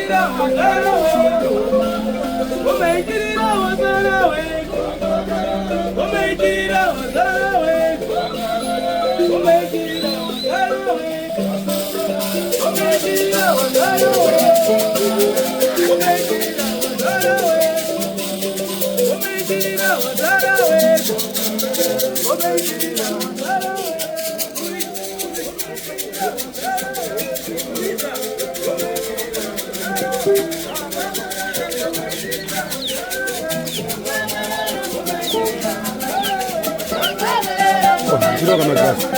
Tirou como é que tirou uma graça.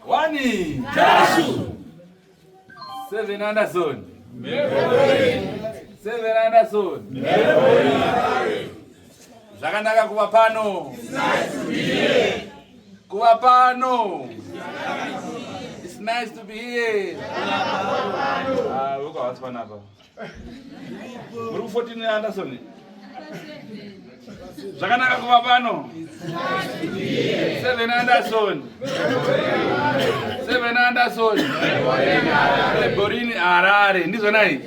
Wani Seven Anderson Seven Anderson Zakanaka kuwa pano. Kuwa pano. It's nice to be here. Look at what's happening. Group 14 Anderson. Zvakanaka kumapano. 7 Anderson. 7 Anderson. Borini Harare. Ndizo nai?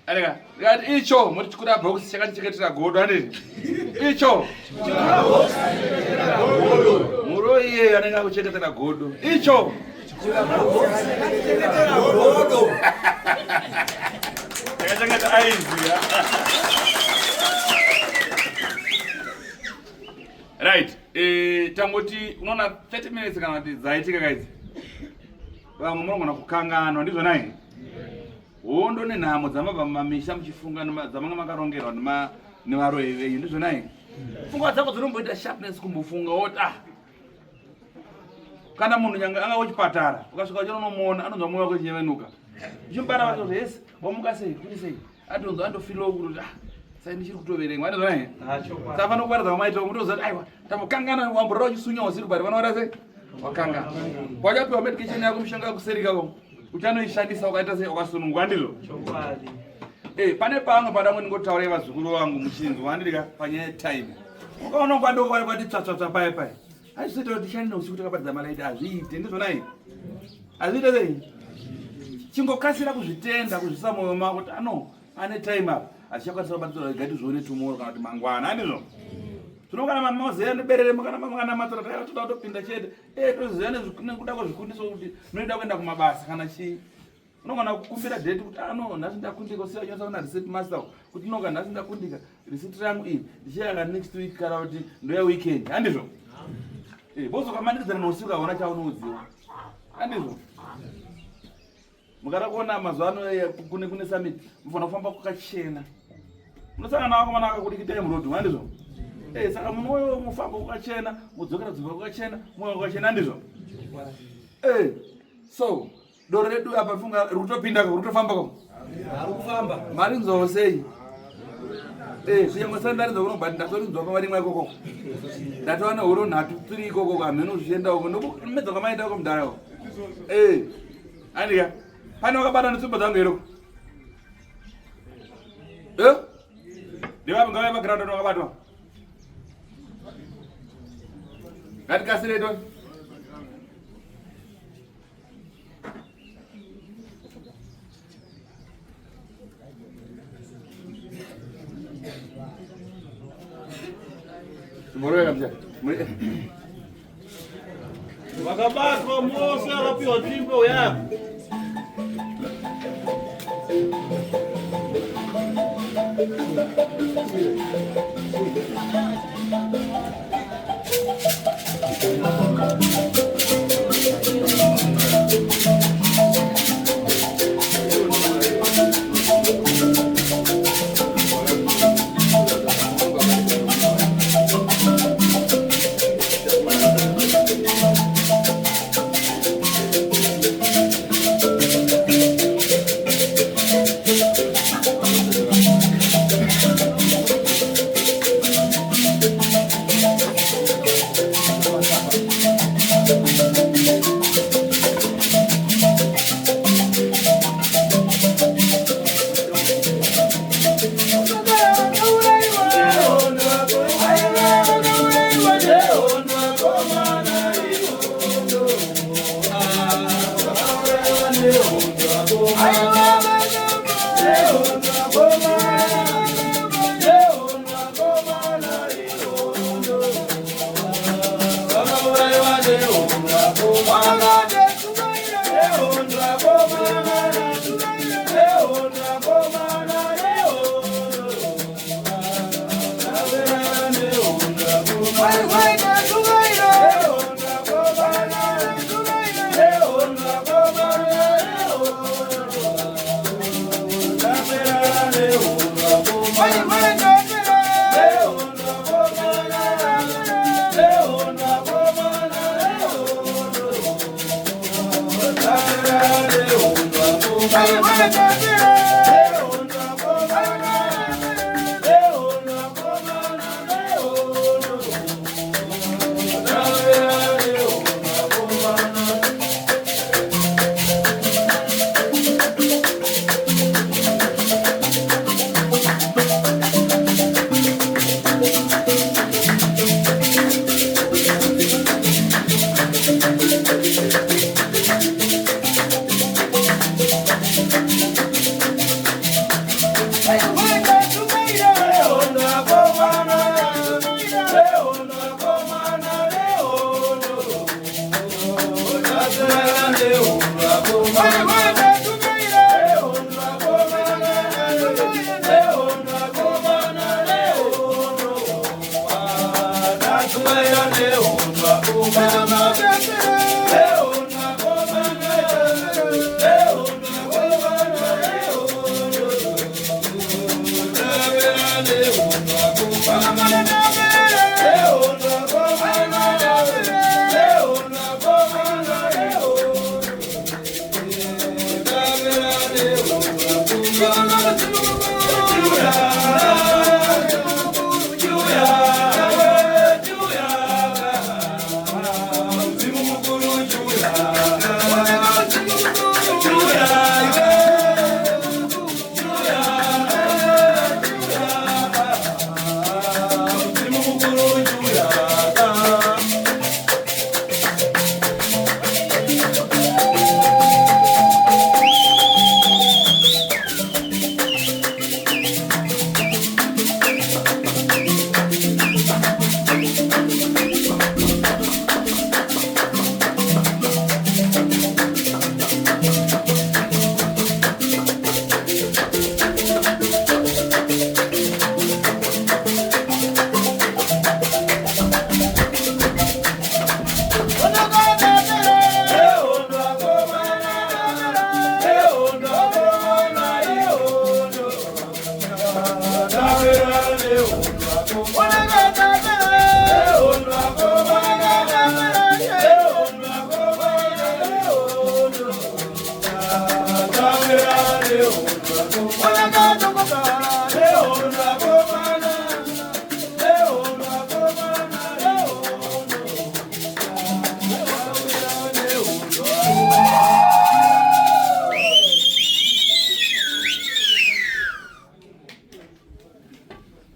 Arega, ngati icho muri chikura box chakacheketera godo andini. Icho. Muro iye anenge kucheketera godo. Icho. Godo. Yakachengeta aizi. Right. Tangoti unaona 30 minutes kana kuti dzaitika guys. Vamwe munogona kukangana ndizvo nai. Hondo nenhamo dzamabva mamisha muchifunga dzamanga makarongerwa nevaroyi venyu ndizvo nai. Pfungwa dzako dzinomboita sharpness kumbofunga woti kana munhu nyanga anga kuchipatara ukasvika uchinomuona anonzwa mwoyo wake uchinyevenuka. Uchimubata vacho kuti yes wamuka sei kuti sei atonzwa andofilo kuti sai ndichiri kutoverengwa ndizvo nai. Saka nokubaradza vamaita mutoziva kuti aiwa tambokangana wamborora uchisunya usiri bari vanoona sei wakanga. Wachapiwa medication yako mishonga yakuserika ko uchanoishandisa ukaita sei ukasunungwa ndizvo. Pane pamwe pada mwe ndingotaurira vazukuru vangu muchinzwa andika panyaya time. Ukaona kwando kwati tsvatsvatsva pai pai. Azviita kuti tishande usiku takabatidza malaiti azviite ndizvo nai. Azviite sei? Chingokasira kuzvitenda kuzvisa mwoyo mako kuti ane time apa. Achichakwanisa kubatidza gati zvione tomorrow kana kuti mangwana ndizvo. Tinokana mamazeya neberere makana mangana matsara toda kutopinda chete. Toziya nekuda kwezvikundiso kuti munoda kuenda kumabasa kana chii. Unogona kukumbira date kuti nhasi ndakundika usiya nyasa una receipt master kuti noga nhasi ndakundika receipt yangu iyi ndichiyanga next week kana kuti ndoya weekend handizvo. Bozo kamanidzana nousiku kaona chaunoziva handizvo. Mukada kuona mazuva ano kune summit mufana kufamba kwakachena. Munosangana vakomana vakakudikitai murodhi handizvo. Saka munhu mufamba kwakachena mudzokera dzimba kwakachena mwoyo kwakachena handizvo. So doro redu apa funga rutopinda ko rutofamba ko arikufamba mari nzosei kunyangwe ndari nzokuno but ndasori nzoka mari mwa ikoko ndatowana huro nhatu 3 ikoko kamheno zvienda uko ndokumedza kwamaita uko mudhara ko andika pane wakabata netsumba dzangu ero ndivapi ngavai maground wakabatwa ngatikasire to Wakabatwa mose akapiwa nzvimbo yako.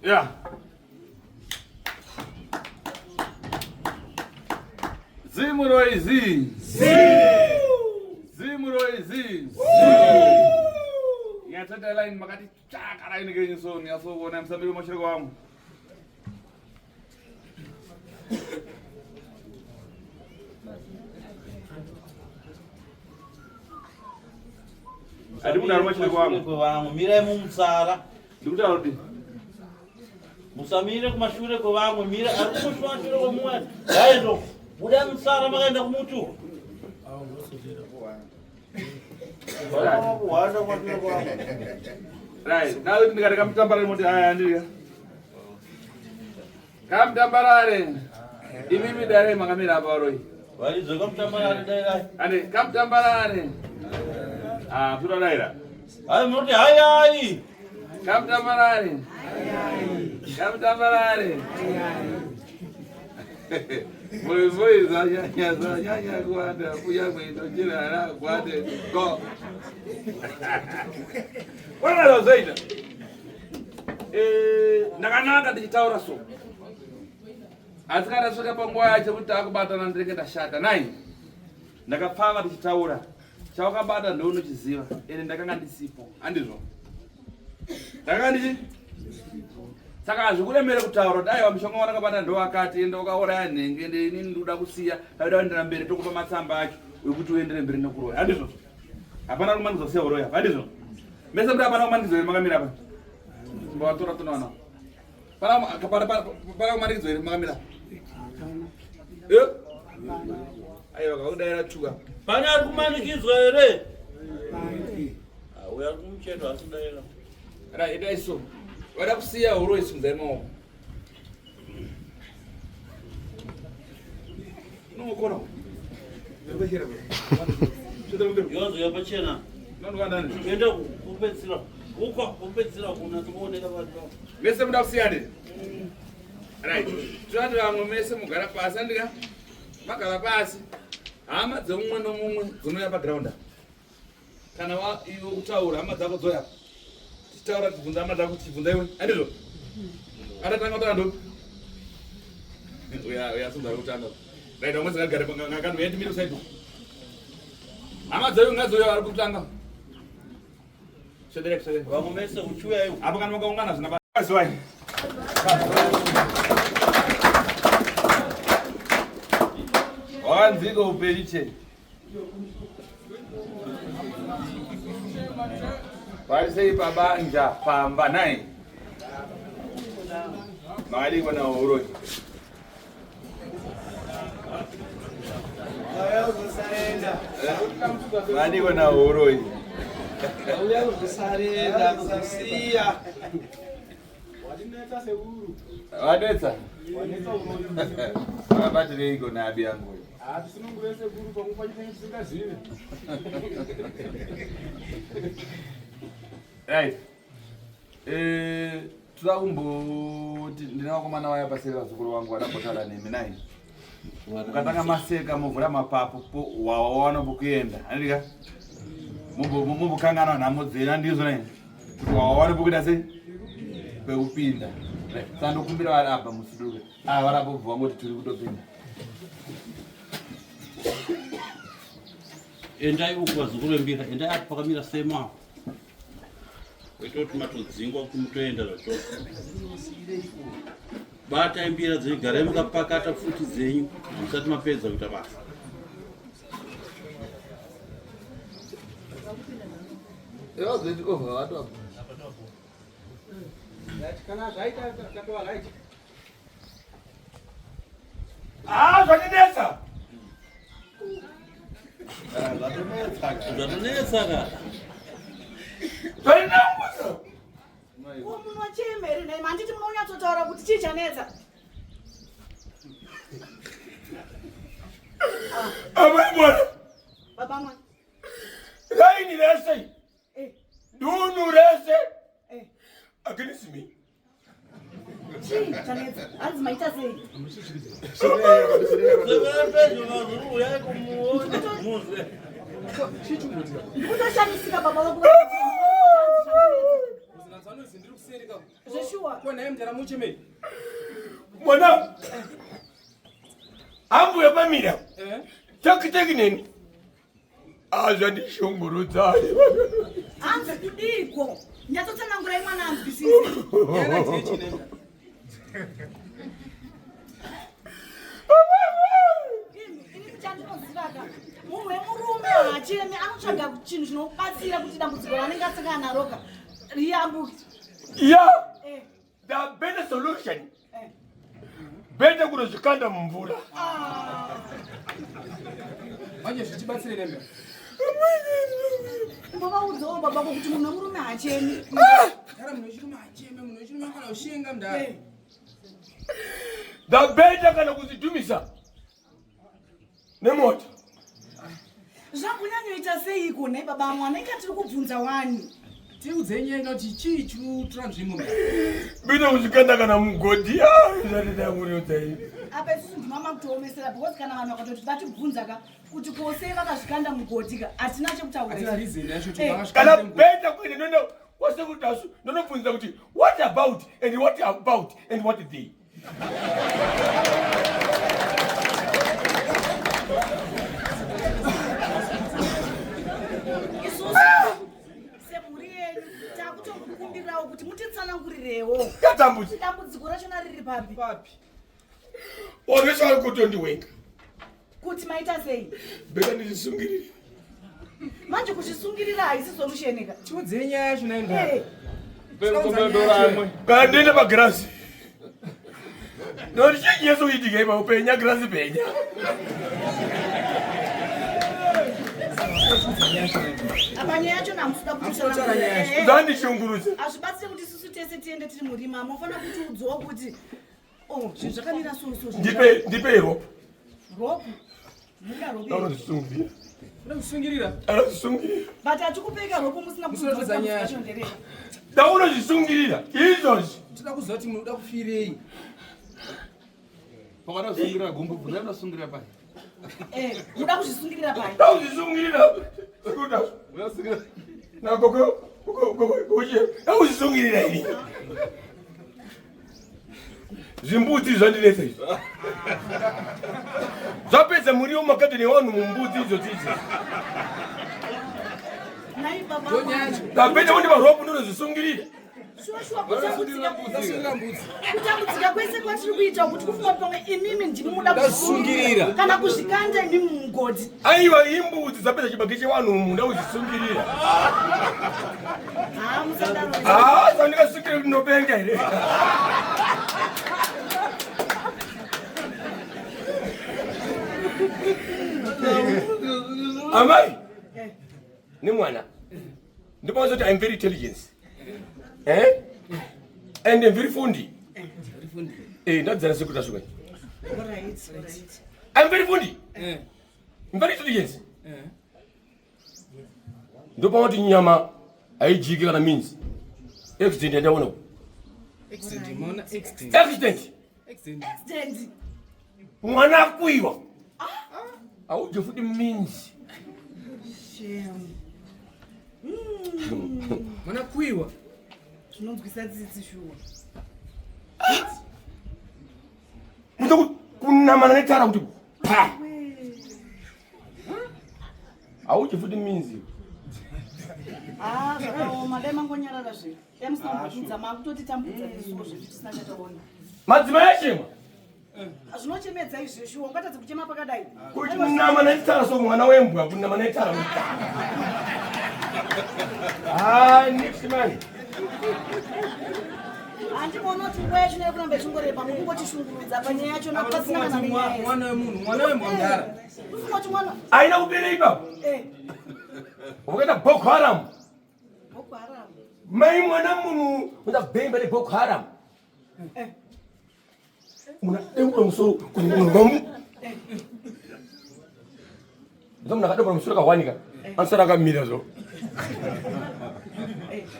Yeah. Zimuroizi. Zimuroizi. Yatata line makati chaka line ngenye so ni aso kuona msambiri mashirika wangu. Adikudaro mashirika wangu. Mira mumsala. Ndikudaro ndi. Musamire kumashure ko bamwe mira arikushwashire ko mwe yaendo buda msara magenda kumutu wanda kwa kwa right now ndikati kamtambarare moti aya ndika kamtambarare imimi dare makamira apa roi wali zoka mtambarare dai ande kamtambarare tura daira ay moti ay kamtambarare kamtambarare Voi za nyanya kwanda kuya mwendo jira na kwande go. Wana lo zaida. Nakanaka tichitaura so. Asikara soka pangwa chakuti akubatana ndireketa shata nai. Ndakapfava tichitaura. Chawakabata ndono chiziva. Ene ndakanga ndisipo. Andizvo. Ndakanga ndichi saka zvikulemere kutaura dai wamushonga wanakabata ndo akati enda ukaora nenge ndini ndoda kusiya daida kuendera mberi tokupa matsamba acho wekuti uendere mberi nekuroya handizvo hapana kumanikidzosiya uroya handizvo mese kuti hapana kumanikidzo makamira apa mbawatora tonawana pana kumanikidzo ere makamira aiwa kakudaira tuka pana ari kumanikidzwa ere uya kumucheto asidaira ra itai so wada kusiya uroyi sunzai maoko nokona yozo yapachena enda kupedzisira uko kupedzisira kuna kuoneka vanhu mese muda kusiya ndini right twati vamwe mese mugara pasi andika magara pasi hama dzemumwe nomumwe dzinoya pagraunda kana iwe kutaura hama dzako dzoya tichitaura tibvunza hama dzako tichibvunza iwe handizvo atatanga kutaura ndo uyasunza kutanga right vamwe dzakagara ngakando yandimiri usaido hama dzaiwe ngazoya ari kutanga shederek vamwe mese uchiuya iwe apo kana makaungana zvina Usanzika upeliche. Warisei babanja pamba naye. Mali wana uroi. Mali wana uroi. Wadeta. Abatire iko na biangu. Tisinongurese guru pakupa chisingazive. Right. Turakumboti ndinakomana waya pasera zukuru wangu wadambotala nemi naye. Ukatanga maseka muvura mapapu po wawana bukuyenda. Andika? Mumbu kangana namudzera ndizo naye. Wawana bukuda sei? Peupinda. Sando kumbira warapa musiduke. Warapa bva ngoti turi kutopinda. Endai uko zikurumbira, endai apakamira sema. Wetoti matodzingwa kuti mutoenda zvacho. Bata imbira dzigara mukapakata futi dzenyu musati mapedza kuita basa. Ewa zvetikova watu apa. Kana zvaita katova right. Zvatinetsa. Zvatinetsa ka. Zvatinetsa. Munhu wachemeri naye manditi munonyatsotaura kuti chii chanetsa. Amai mwana. Baba mwana. Raini rese. Dunu rese. Against me. Chii chanetsa. Hanzi maita sei? Kutoshamisa baba vangu. Zveshuwa. Kona mdara muchemeri. Mwana. Ambu yapamira. Chakiteki nini? Zvandishungurudza. Hanzi kudiko. Nyatsotsanangurai mwana anzwisise. Yana ndiye chinenda. Ini kuchandinozivaka. Munhu wemurume haachemi anotsvaga chinhu chinobatsira kuti dambudziko ranenge asangana naro riyambuke. Yeah. The better solution. Better kunozvikanda mumvura. Manje zvichibatsire nembe. Mbavaudzawo baba kuti munhu wemurume haachemi. Kana munhu wechirume haachemi, munhu wechirume kana ushinga mdara. The better kana kuzidhumisa. Nemota. Zvakunyanyoita seiko nei baba mwana ikatiri kubvunza wani. Tiudzenyenga kuti chii chinotora nzvimbo mdara. Bino kuzvikanda kana mugodhi. Zvatida kuriudzai. Apa isusu ndimama kutoomesera because kana vanhu vakatoti vatibvunza ka kuti kose vakazvikanda mugodhi ka hatina chekutaura. Hatina reason yacho kuti Kana better kwene nono wasekutasu ndinobvunza kuti what about and what about and what they. Semhuri yenyu takutokukumbirawo kuti mutitsanangurirewo. Dambudziko rachona riri papi? Waveswari kutondiwenga. Kuti maita sei? Beka ndizvisungirire. Manje kuzvisungirira haisi solution ka. Tiudzenya yacho naye mdara. Kana ndiende pagirasi. Noti chii chezoitika ipa upenya girasi penya. Apanya yacho namusuda kuti Zvandishungurudza. hazvibatsire kuti isusu tese tiende tiri murima mofana kuti udzowo kuti zvinhu zvakamira so Ndipe rope. rope muda rope Anozvisungirira. Unosungirira. Anozvisungirira. but hatikupeka rope musina kuzodzanyashonderera. Daunozvisungirira. Izvozvi. Tinoda kuziva kuti munoda kufirei. Pakada kusungirira gumbu bvunza unosungirira pai. Muda kuzvisungirira pai. Dauzvisungirira. Sekuta. Unosungirira. Nako kuche. Dauzvisungirira ini. Zimbudzi zvandinetsa izvi. Zvapedza muriwo makadhini wanhu mumbudzi idzodzi. Nai baba. Kapedza kuti maropu ndinozvisungirira. kutambudzika kwese kwatiri kuita kuti kufunga pamwe imimi ndinomuda kusungirira kana kuzvikanda imimi mugodi. Aiwa imbudzi dzapedza chibage chevanhu munda kuzvisungirira. Sandikasungirira kuti ndinopenga here. Amai ni mwana ndipozoti kuti I'm very intelligent. And I'm very funny. Ndadzana sekuta shuka. I'm very funny. I'm very intelligent. Ndipo kuti nyama aijiki kana means. Accident ndaona. Accident. Mwana kuiwa. Auje futi means. Mwana kuiwa. Tunonzwisa tsitsi shuwa. Muto kunamana netara kuti pa. Auje futi means. Zvakaoma dai mangonyarara zve. Yamusambudza makutoti tambudza izvo zvetisina chataona. Madzimai echema. Zvinochemedza izvo shuwa ungatadza kuchema pakadai. Kuti munamana netara so mwana wembwa kunamana netara. Next man. Handibona kuti nguva yacho nekuramba chingoreba mukungotishungurudza panyaya yacho napasina kana nenyaya. Mwana wemunhu, mwana wembwangara. Ufunga kuti mwana Aina kubereka ipapo. Ukaita Boko Haram. Boko Haram. Mai mwana munhu undabhemba Boko Haram. Muna embo musoro kungomu. Ndomna kadobra musoro kawanika. Ansara kamira zo.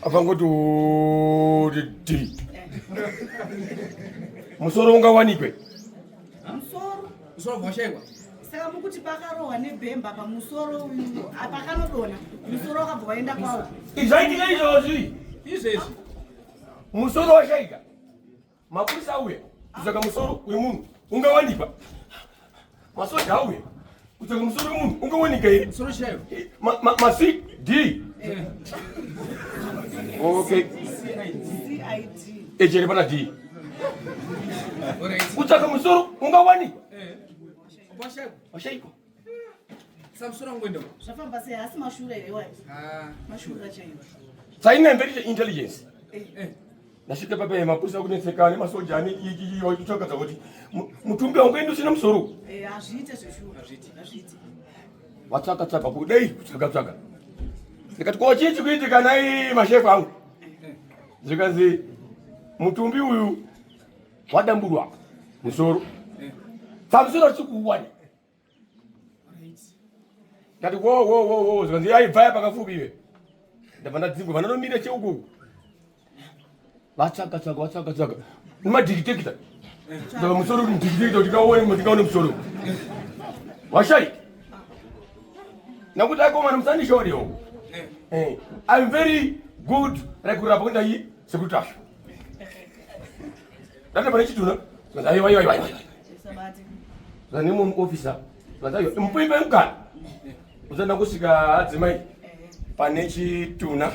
Afangoti di. Musoro ungawanikwe. Musoro vashaiwa. Saka mukuti pakarohwa nebhemba pamusoro uyu apakanodona musoro wakabva waenda kwawo. Izvaitika izvozvi. Izvezvi. Musoro washaika. Mapurisa auya. Kusaka musoro wemunhu ungawanikwa. Masoja auya. Kusaka musoro wemunhu ungawanika here. Musoro shaiwa. Masi D. Okay. CID. Ejere pana D. Kusaka musoro ungawanikwa. Washaikwa. Samsura ngwendo. Zvafamba sei asi mashure here wai. Mashure chaiwo. Saina very intelligence. Nasvika papa mapurisa kunetsekana masoja ane iyo kutsvakadza kuti mutumbi wangu usina musoro. Hazviite zveshuwa. Hazviite. Watsvaka kudai kutsvaka. Ndikati kwa chii chikuitika nai mashefa angu. Zvikanzi mutumbi uyu wadamburwa musoro. Pamusoro chikuwani. Ndati wo zvikanzi aibva pakafupi iwe. Ndabva ndadzingwa vanonomira cheuku. Vatsvaka. Nemadhikitekita. Ndaba musoro ndikitekita ndikaone musoro. Washai. Nakuti akomana musandishorewo. I'm very good rekurapa kwenda hii sekuritasha. Ndati pane chituna. Aiwa. Zani mu officer. Ndayo mpimbe mkana. Uzana kusika adzimai. Pane chituna.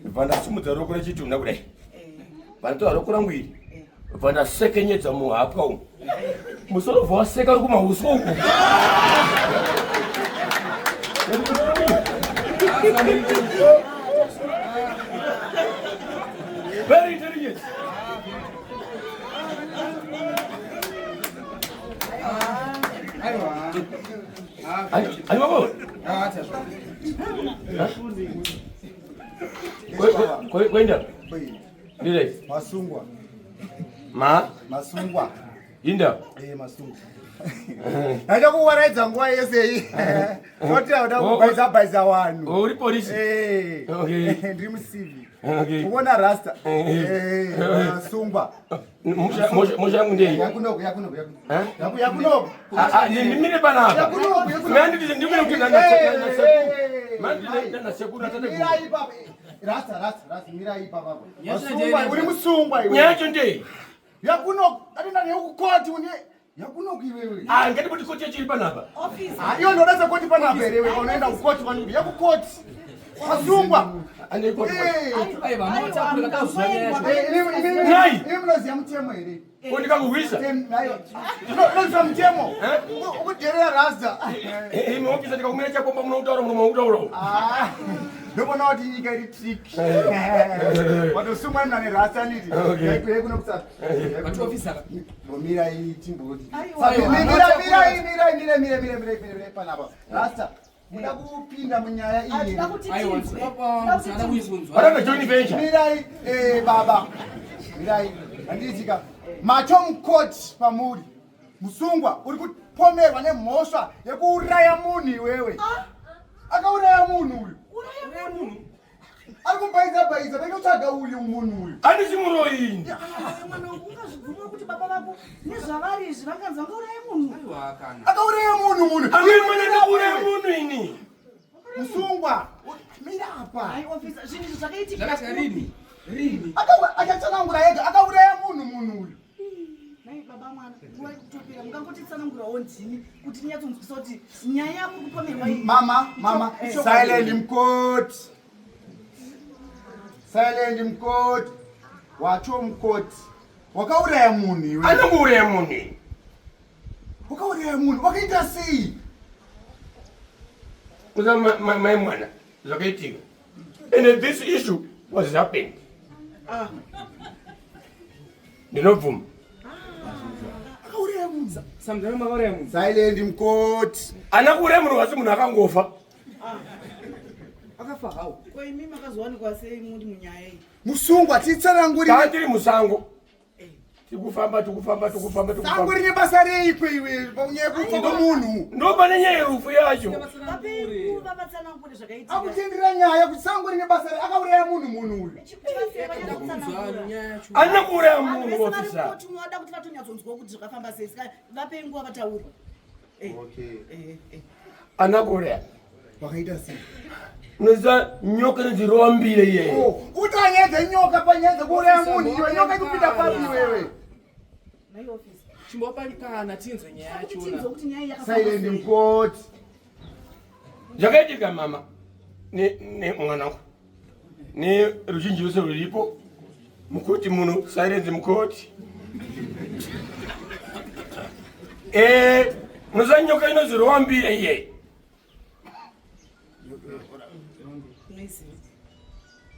Vanda simudza roko rechituna kudai. Vanda roko ngwiri. Vanda sekenyedza muhapwa umu. Musoro voseka uri kumahuswa uku. Very intelligent. Aiwa. Kwenda. Ndile. Masungwa. Masungwa. Inda. Masungwa. Haja kuwaraidza nguwa yese iyi. Noti auda kubaiza wanhu. Uri polisi. Okay. Ndiri musivi. Okay. Kuona rasta. Masungwa. Mushangu ndei. Yakunoko. Nimire pana hapa. Yakunoko. Mandi ndimire kuti na seku. Mandi na seku na tata. Mira hii baba. Rasta. Mira hii baba. Masungwa, uri musungwa iwe. Nyacho ndei. Yakunoko. Adina ne ukukoti une. Yakunoko iwewe. Ngati kuti koti chiri pana hapa. Office. Hiyo ndo unaweza koti pana hapa iwewe. Unaenda ukoti kwa nini? Yakukoti. Masungwa. Aniko. Aiwa, mota kule kakuzanya. Nai. Imlozi mtemo ere. Kondika kuwisa. Nayo. Lo mtemo. Ukuderera rasta. Imi ofisa tikakumira chakomba munoutaura. Ndobona kuti nyika iri trick. Watosumwa nani rasta niti. Yaikuye kuno kusaka. Watu ofisa. Bomira hii timboti. Mira panapa. Rasta. Muda kupinda munyaya iyi. Aiwa, papa, sana kuizunzwa. Baraka join venture. Mirai baba. Mirai anditika. Macho mkoti pamuri. Musungwa uri kupomerwa nemhosva yekuuraya munhu wewe. Akauraya munhu uyu. Uraya munhu. Ari kubaiza vekutsvaga uyu munhu uyu. Ani chimuroyini. Mwana ungazvibvuma kuti baba vako nezvavari izvi vakanzi vangauraya munhu. Aiwa, kana. Akauraya munhu. Amweni mwana ndakuraya munhu ini. Musungwa. Mira apa. Hai ofisa, zvinhu izvi zvakaitika. Zvakaita rini? Rini. Akatsanangura yega akauraya munhu uyu. Nai baba mwana, nguva yekutopira mungangoti tsanangurawo ndini kuti ndinyatsonzwisa kuti nyaya yako kupomerwa iyi. Mama, silent mkoti. Wacho mkoti. Wakauraya munhu iwe. Anokuuraya munhu. Wakauraya munhu. Wakaita sei? Kuza mai mwana zvakaitika. And this issue was happened. Ndinobvuma. Akauraya munhu. Samdana makauraya munhu. Silent mkoti. Anakuuraya munhu wasi munhu akangofa. Akafa hawo. Ko imi makazowanikwa sei muri munyaya iyi? Musungwa titsanangurire. Tiri musango. Tikufamba. Sango rine basa reiko iwe panyaya kufa kwomunhu. Ndopane nyaya yerufu yacho. Vapengu vavatsanangure zvakaitika. Akutendera nyaya kuti sango rine basa akauraya munhu uyu. Anakuuraya munhu ofisa. Kuti mwada kuti vatonyatsonzwa kuti zvakafamba sei. Vapengu vavataura. Okay. Anakuuraya. Wakaita sei? Noza nyoka nzirowa mbile yeye. Utanyedze nyoka panyedze kuuraya munhu iwe nyoka ikupinda papi wewe. Nai ofisa. Chimbopalikana tinzwe nyaya yacho. Tinzwe kuti nyaya yakafamba. Silent mkoti. Zvakaitika mama. Ne mwana. Ne ruzhinji rwose ruripo. Mukoti muno silent mukoti. Noza nyoka inozirowa mbile yeye.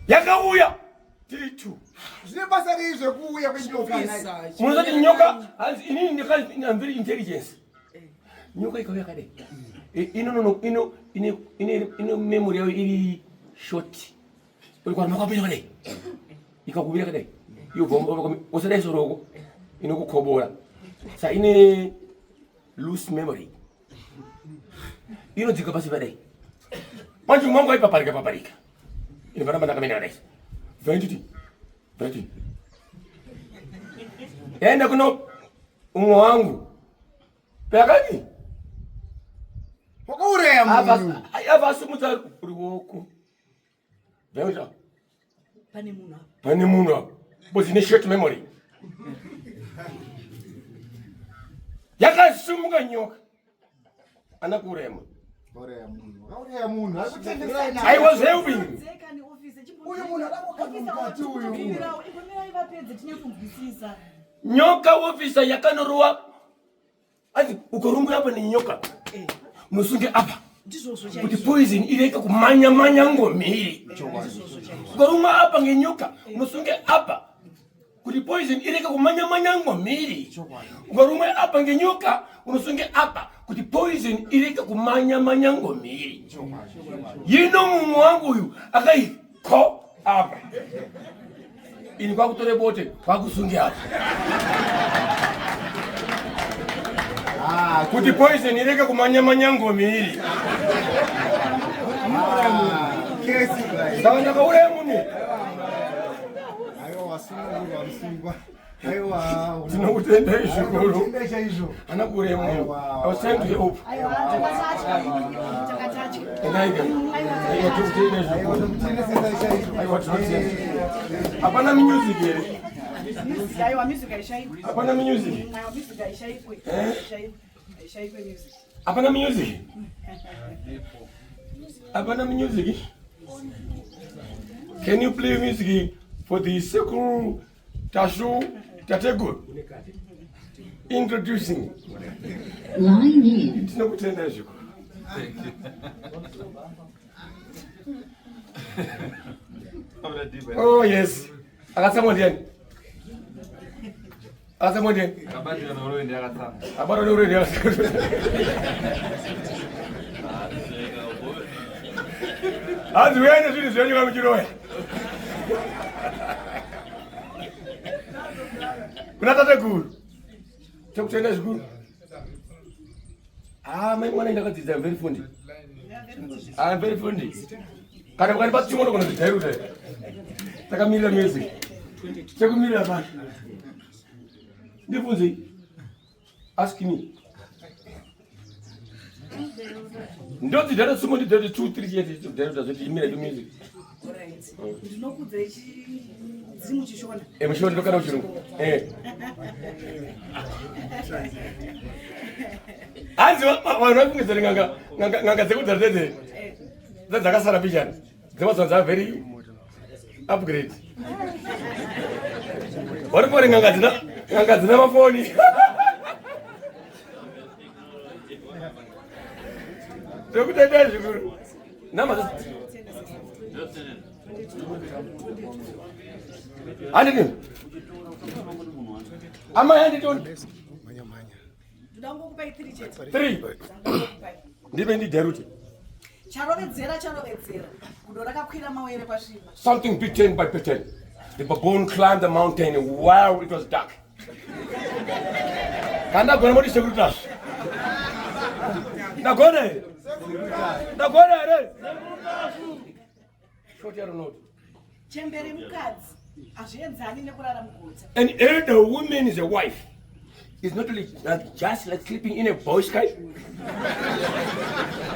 Yakauya tiri tu. Zvine basa rei zvekuuya kwenyoka naye. Munozati nyoka inini ndikazina very intelligence. Nyoka ikauya kade. Ino memory yayo iri short. Ulikuwa makapenya kade. Ikakubira kade. Yo bomba usada soroko. Inokukobora. Sa ine loose memory. Ino dzika pasi pade. Manje mwangu aipaparika. Ini barabara kama nini? 20. Enda kuno umwe wangu. Pekani? Wakauraya munhu. Ava simudza ruoko. Veja. Pane munhu apa. But in a short memory. Yakasumuka nyoka. Anakuuraya munhu. Wakauraya munhu. Arikutendera nyaya. I was helping. Uyu munhu akamukati uyu. Igomera ivapedze tinyakunzwisisa. Nyoka officer yakanorowa. Ati ukorumbu hapa ni nyoka. Musunge hapa. Kuti poison ireke kumanya ngomiri. Ukorumbu hapa ngenyoka. Musunge hapa. Kuti poison ireke kumanya ngomiri. Ukorumbu hapa ngenyoka. Musunge hapa. Kuti poison ireke kumanya ngomiri. Yino mumu wangu uyu akai ko hapa. Ini kwa kutore bote kwa kusungi hapa. Kuti poison ireke kumanya ngomiri. Kesi brai. Sawa kaure muni. Aiwa wasungwa. Aiwa. Tinokutenda izvikuru. Tendesha izvo. Anakure muni. I was trying to help. Aiwa, takatachi. Enaika. Aiwa tukutenda izvikuru. Tendesha izvo. Aiwa tukutenda. Hapana music here. Aiwa music aishaikwe. Hapana music. Aiwa music aishaikwe. Aishaikwe music. Hapana music. Hapana music. Can you play music for the Sekuru Tashu Tategu? Introducing. Line in. It's not good as you. Oh yes. I got someone there. I got someone there. About already. As we are in the you know. Kunatata good. Talk to us good. My money is very funny. I'm very funny. Can I buy you one to tell you that? Take a million music. Take a million man. Diffusi. Ask me. Don't you dare somebody did 2-3 years to tell us that you made the music. You know who they Zimuchishona. I'm sure look at you. As I'm not going to Nanga Seku. That's a Sarabijan. There was a very upgrade. What about Nanga never phone? Look at that. Number. Handing. Am I handing on? Three. Depending Deruti. Something pretend by pretend. The baboon climbed the mountain while it was dark. And I'm going to say good enough. Now go there. Now go there. Short your note. An elder woman is a wife. It's not really just like sleeping in a Boy Scout.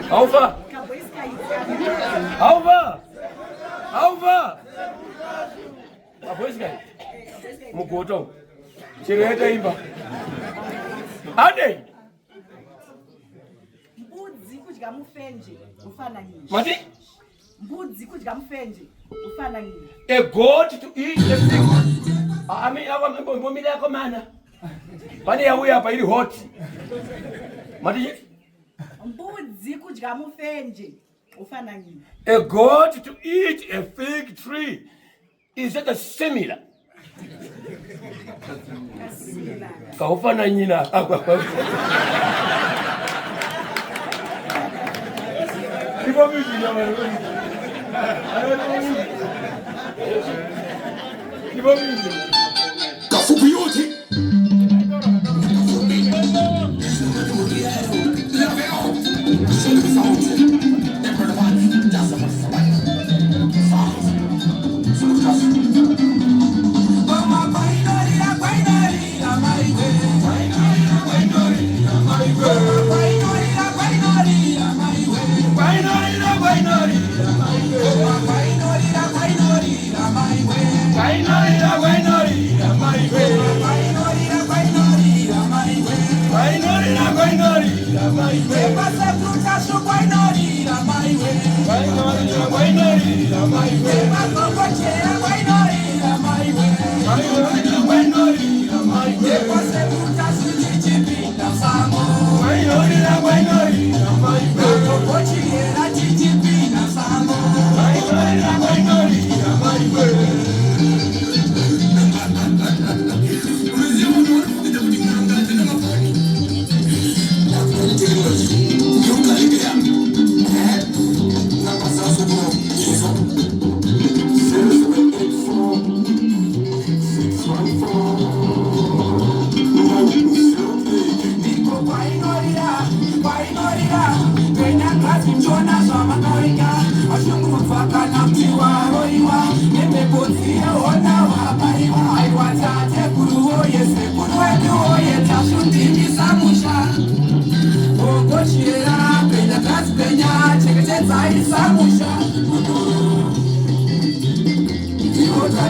How far? How far? How far? A Boy Scout. Mukoto. Chireta imba. Ade. Mati? A goat to eat a pig. I mean, I want to be like a man. But we are very hot. A goat to eat a fig tree is that a similar.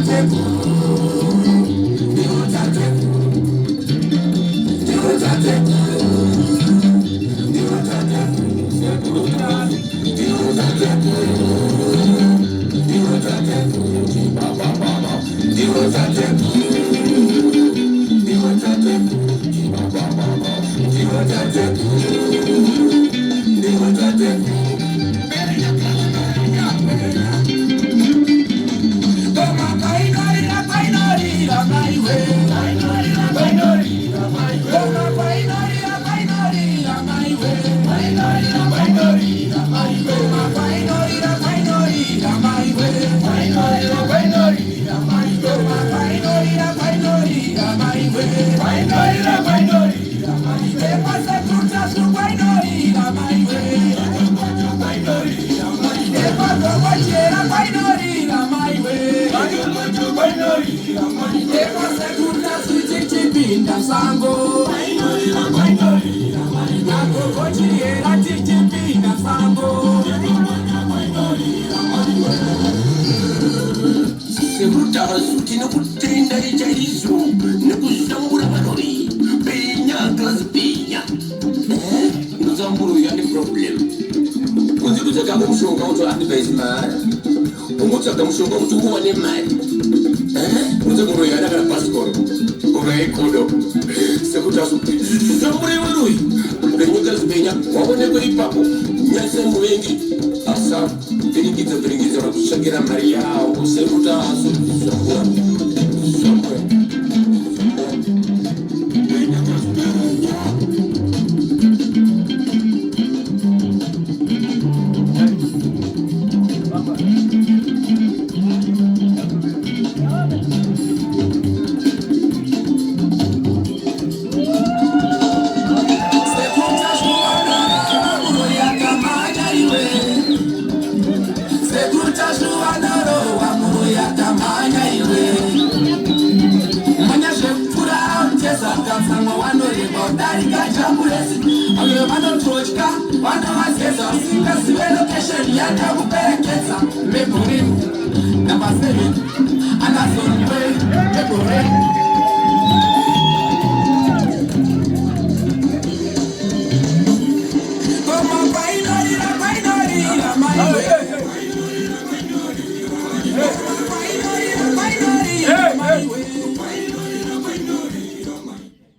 Thank you.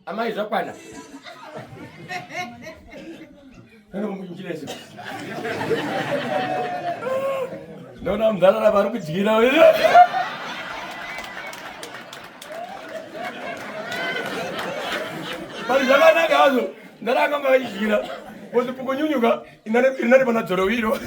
Amai zapana. Kana mumjile sio. Naona mdala baru kujigira wewe. Bali jana gazo. Ndara kama kujigira. Bozo pukunyunyuka inane bana jorowiro.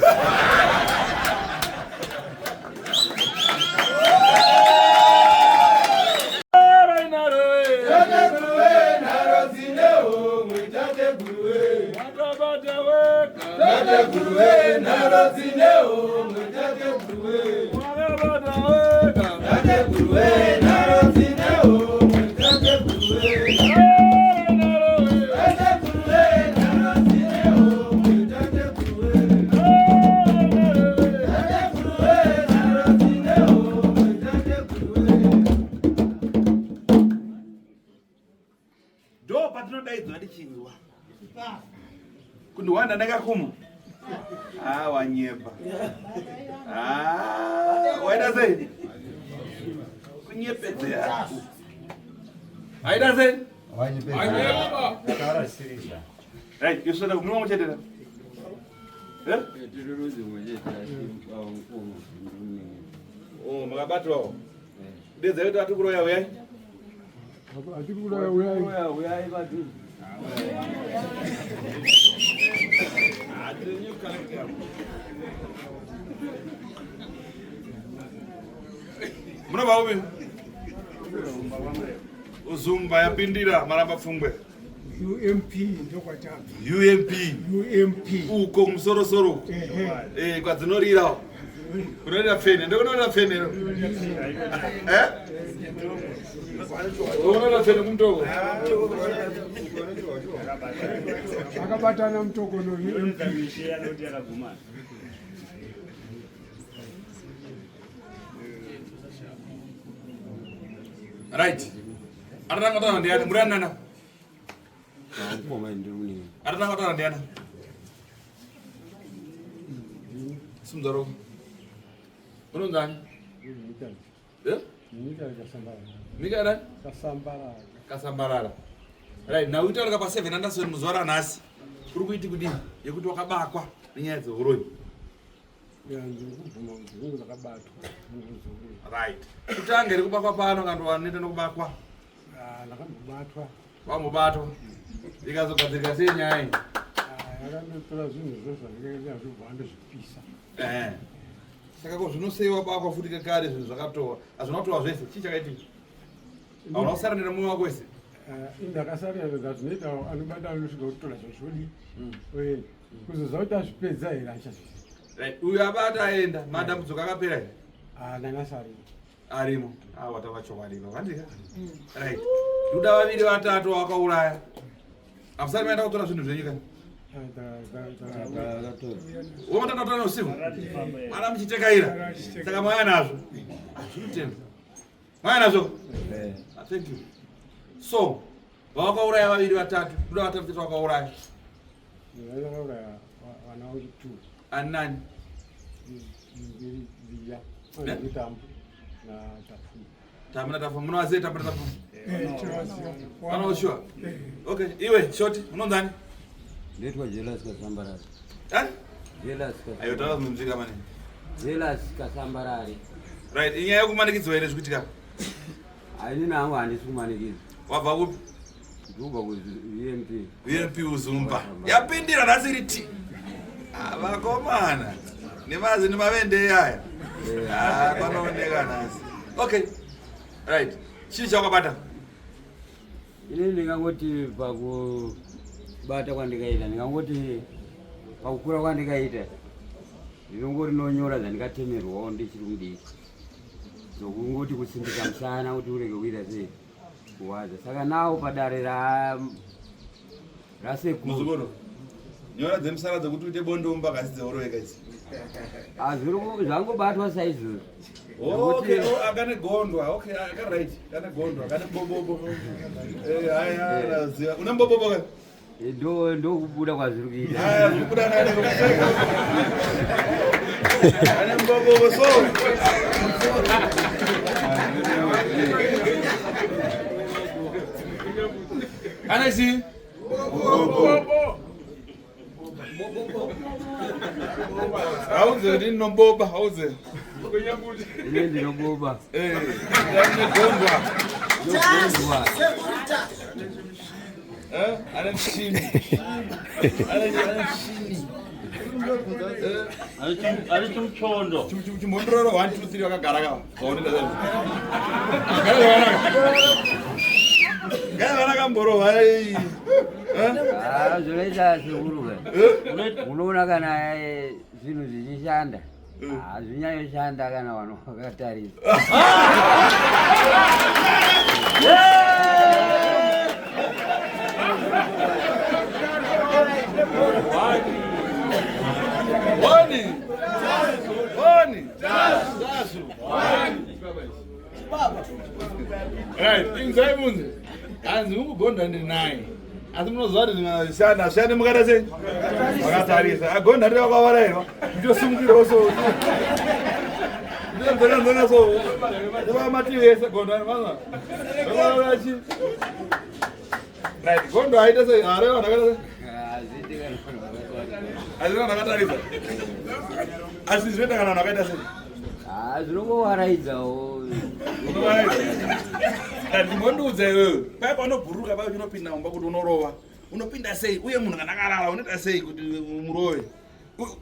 Kunduwanda ndakakumu. Wanyepa. Waida zaidi. Kunyepezea. Waida zaidi. Wanyepa. Kara sirisha. Right, you said kumwa mchetela. Tururuzi mwenye magabato. Deza yote atukuro ya wewe. atukuro ya wewe batu. Muna bawe. Uzumba ya Bindira maramba fungwe. UMP ndo kwa chama. UMP. Uko msorosoro. Kwa zinorira. Unaenda fene, ndio unaenda fene. Unaenda fene kumtogo. Akabatana mtoko no UMP. Right. Aranga tana ndiani murana na. Aranga tana ndiani. Sumdaro. Unundani? Mika Kasambarara. Right, now utaura pa 7 Anderson muzuva ranhasi. Kuri kuiti kudini? Yekuti wakabakwa nenyaya dzehoroi. Right. Kutanga iri kubakwa pano kandova neta nokubakwa. Ndakambobatwa. Wambobatwa. Ikazogadzirika sei nyaya iyi? Yakandotora zvinhu zvozvandikaita zvobhanda zvipisa. Saka ko zvinosei wabakwa futi kekare zvinhu zvakatova. Hazvina kutova zvese. Chii chakaitika? Hauna kusara nemoyo wako wese? Indakasarira zvega zvinoita anobata anosvika kutora zvazvodi. Oenda. Kuzoziva kuti azvipedza here achazvisa. Right. Uyu abata aenda. Madambudziko akapera here? Ndangasarira. Arimo. Watava chokwadi vandika. Right. Ndoda vaviri vatatu wakauraya. Hamusati maenda kutora zvinhu zvenyika? Womatanga kutora usiku? Mwana muchitekaira. Saka mwaya nazvo. Zvinotenda. Mwaya nazvo? Thank you. So, wakauraya vaviri vatatu. Ndoda vatatu tete wakauraya. Ndakauraya vana vangu 2. Ani nani? Viya. Tambu na Tafu. Tambu na Tafu. Munowazia Tambu na Tafu? Wanaoshua? Okay. Iwe, shoti. Unonzani? Ndetwa Jelas Kasambarari. Jelas Kasambarari. Ayo, tawa mumzika mani? Jelas Kasambarari. Right. Inyaya kumanikidzwa here zvikuitika? Aini nangu handisi kumanikidzwa. Wabva kupi? Ndikubva ku-UNP. UNP Uzumba. Yapindira nhasi riti. Vakomana. Nemazi nemavende aya. Panooneka nhasi. Okay. Right. Chii chawakabata? Ini ndingangoti pakubata kwandikaita, ndingangoti pakukura kwandikaita, ndinongoti nonyora zvandikatemerwawo ndichiri mudiki. Zokungoti kusindika musana kuti urege kuita sei kuwadza. Saka nawo padare rasekuru. Muzukuru. Nyora dzemusara dzekuti uite bondomba kasi dzeuroweka idzi. Zvangobatwa saizvozvo. Okay, akane gondwa. Okay, right. Akane gondwa, akane bobobo. Haya, una bobobo ka? Ndo kubuda kwazviri kuita. Haya, kubuda nani kupfeka. Ane bobobo so. Ana si? Bobobo. Hauze ndinoboba, hauze. Ine ndinoboba. Ndinogondwa. Ana mshini. Ari chimchondo. Chimondororo 1 2 3 wakagara ka. Kaonenda zvo. Gana kamboro hai. Zvinoita sekuru. Unoona kana zvinhu zvichishanda. Hazvinyanyoshanda kana vanhu vakatarisa. Right, inside munzi. Anzi mukugonda ndinaye. Asi munoziva kuti zvinoshanda, zvishande mukata sei? Makatarisa. Agonda ndiye wakavarairwa. Ndosumukirwa so. Ndinonzona so. Ndivamativi ese gonda maza. Ndovarachi. Right, gondo aita sei? Areva ndakata sei? Azvina ndakatarisa. Asi zvinoita kana vanhu vakaita sei? Zvinongovaraidzawo. Ndimondudza iwewe. Paya panobhururuka paya unopinda mumba kuti unorova. Unopinda sei? Uye munhu kana akarara unoita sei kuti murove?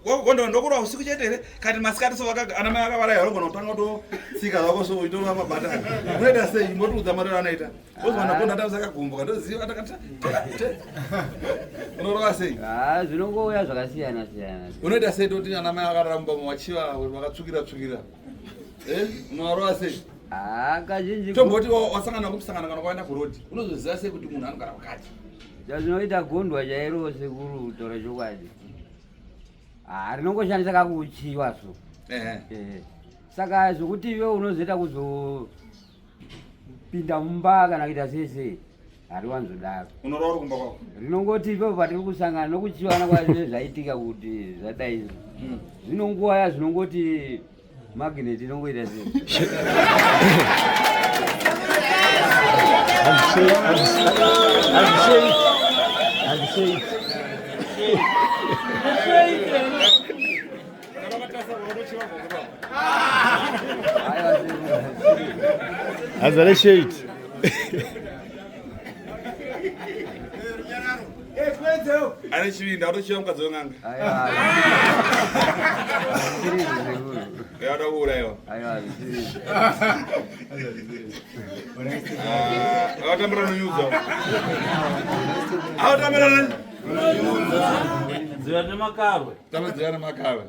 Gonda ndokurova usiku chete here? Kati masikati so ana mai akavarairwa unogona kutanga kutotsika zvako so uchitora mabhatani. Unoita sei? Mbotudza marero anoita. Wozwana gonda ndakagumbuka ndoziva ndakati. Unorova sei? Zvinongouya zvakasiyana siyana. Unoita sei toti ana mai akarara mumba machiva vakatsvukira tsvukira? Unorova sei? Kazhinji tomboti wasangana kumusangana kana kwaenda kurodi unozoziva sei kuti munhu anogara wakati? Zvinoita gondwa chairo sekuru kutaura chokwadi. Rinongoshandisa kakuchiwa so. Saka zvokuti iwe unozoita kuzopinda mumba kana kuita sei hariwanzodaro. Unorova uri kumba kwako? Rinongoti ipapo patiri kusangana nokuchiwana kwazvine zvaitika kuti zvadai. Zvino nguva yazvinongoti magneti inongoita sei. Azale shade. Ari chivinda utochiva mukadzi weng'anga. Yauda kuurayiwa. Awatambira nonyudza. Awatambira nani? Dziva nemakarwe. Tamadziva nemakarwe.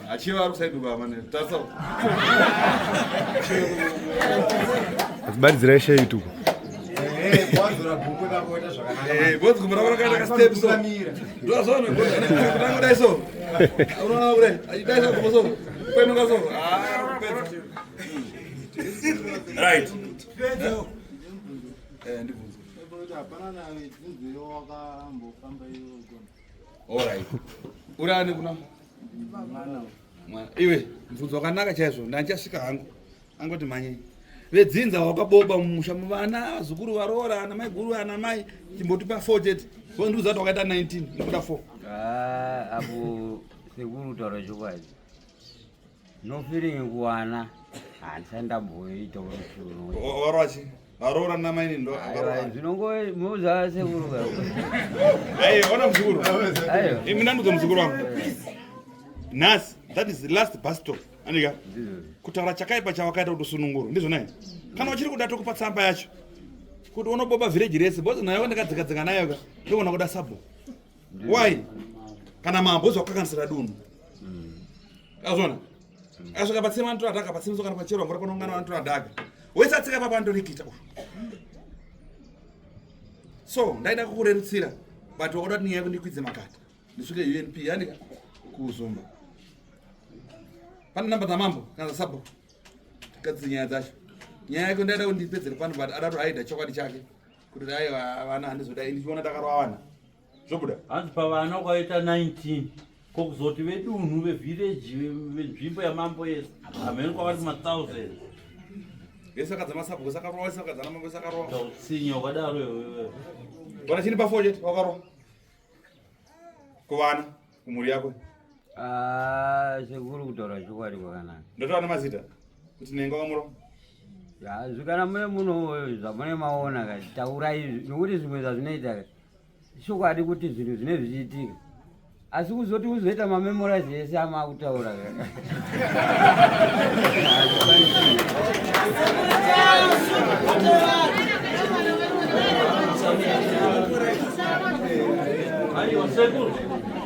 Achiva ari kusaiduka mane. Tasa. Azibaridzira shade tuko. Bonzi kumura kwakaita kastepu so. Ndozona kutanga dai so. Unaona kule, dai so kumoso. Kwenuka so. Right. Ndibvunza. Alright. Urani kuna? Mwana. Iwe, mvunzo wakanaka chaizvo, ndanchasvika hangu. Angoti manye. Vedzinza wakaboba mumusha muvana vazukuru varoora ana mai guru ana mai chimbotipa 4 chete ndudza kuti wakaita 19 nekuda 4 apo sekuru taura chokwadi nofiringi kuwana handisandamboita kurusuno waroachi varoora ana mai ndo zvinongo muza sekuru ai ona muzukuru imi ndandudzo muzukuru wangu nhasi that is the last bus stop andika kutaura chakaipa chawakaita kuti usununguru ndizvo nai kana uchiri kuda tokupa tsamba yacho kuti unoboba village rese bozi nayo ndakadzika nayo ka ndogona kuda sabo why kana mambo zvakakanisira dunhu azona asvika patsima vantu adhaka patsimiso kana pachero ngora kunongana vantu adhaka wese atsika papa ndorikita so ndaida kukurerutsira but wakuda kuti nyaya kundikwidze makata ndisvike UNP yandika kuzumba pane namba dzamambo kana sabo tikadzi nyaya dzacho nyaya yako ndaida kundipedzere pano but ada kuaida chokwadi chake kuti ai vana handizodai ndichiona takarwa vana zvobuda hanzi pavana ukaita 19 kokuzoti vedunhu vevhireji venzvimbo yamambo yese hamene kwavati ma1000 yese akadza masabo kwese akarwa wese akadza namambo yese akarwa tsinya ukadaro iwewe wana chini pa4 chete wakarwa kuvana kumhuri yako sekuru kutaura chokwadi kwakanaka ndotowana mazita kuti nenga wamura zvikana mune muno zvamune maona kati taurai nokuti zvimwe zvazvinoita chokwadi kuti zvinhu zvine zvichiitika asi kuzoti uzoita mamemorize ese amakutaura aiwa sekuru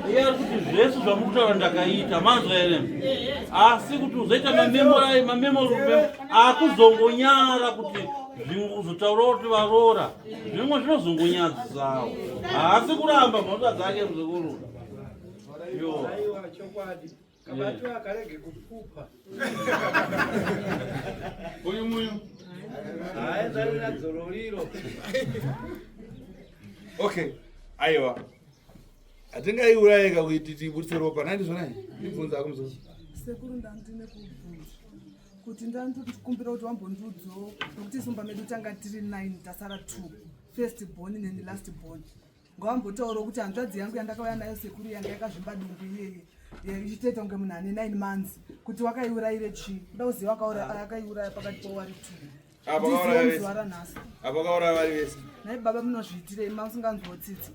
iye ari kuti zvese zvamukutaura ndakaita manzwa ere asi kuti uzoita mamemori akuzongonyara kuti uzotaura kuti varoora zvimwe zvinozongonyadzisawo haasi kuramba mhota dzake muzukuru uyu muyu okay aiwa hatingaiurayika kuti tibudise ropa naindizvo nai ndibvunza ako muzukuru sekuru ndandine kubvunza kuti ndandikumbira kuti wambondiudzawo nokuti sumba medu tanga tiri 9 tasara 2 first born and last born ngawambotaurawo kuti hanzvadzi yangu yandakauya nayo sekuru yanga yakazvimba dumbu iyeye ichitoita kunge munhu ane 9 months kuti wakaiurayire chii kuda kuziva akaiuraya pakati powari 2 ndiziva ranhasi apo akauraya vari vese nai baba munozviitirei masinganzwotsitsi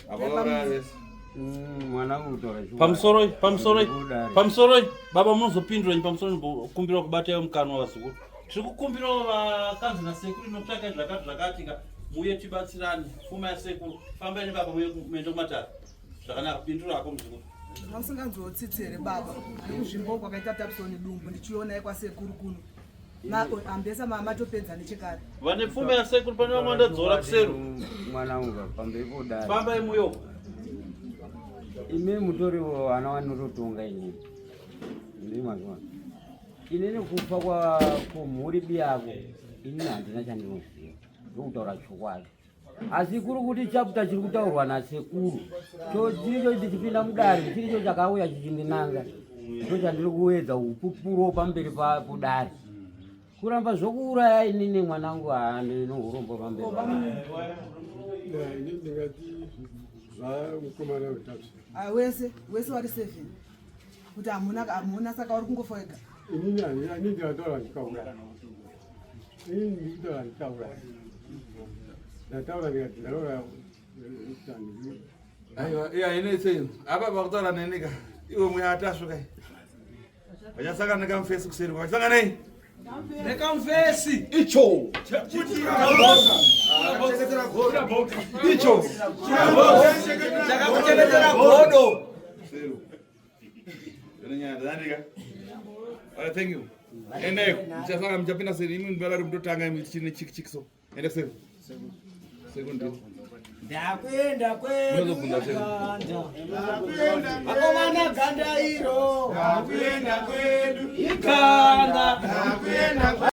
apo akauraya vese mwanangu kutaura pamusoro baba munozopinduranyi pamusoro kumbira kubatayo mukanwa vazukuru tiri kukumbirawo vakanzi nasekuru inotsvaka zvakatika muye tibatsirani pfuma yasekuru fambai nebaba muende kumatare zvakanaka pindura ako muzukuru mamusinganzwotsitsi here baba nekuzvimbo kwakaita tapisoni dumbu ndichionai kwasekuru kuno ambesa mamatopedza nechekare vane pfuma yasekuru pane vamwe ndadzora kuseru mwanangu pamberi podai fambai muyoko ime mutoriwo vana vanototonga inini ndimazvona inini kufa kwomhuri biyako inini handina chandinoziva ndokutaura chokwadi asi kuri kuti chaputa chiri kutaurwa nasekuru chiricho ndichipinda mudare chiricho chakauya chichindinanga ndo chandiri kuedza upupuro pamberi podare kuramba zvokuuraya inini mwanangu haandino urombo pamberi ini ndingati zvamukomana utatu wese wari 7 kuti hamuna saka uri kungofa wega inini ani ndikataura ndikauraya ini ndikutaura ndikauraya ndataura ndikati ndauraya aiwa iya inetsei apa pakutaura nenika iwe mwe atasvuka vachasaka nekamufesi kuseri kwavachasanga nei nekamufesi icho icho chakakuchengetera godo nyandandika thank you ende muchasanga muchapinda seri imi ndinodari mutotanga imi tichine chikichikiso ende kuseri sekundi ndakwenda kwedu akomana ganda iro ndakwenda kwedu ikanda ndakwenda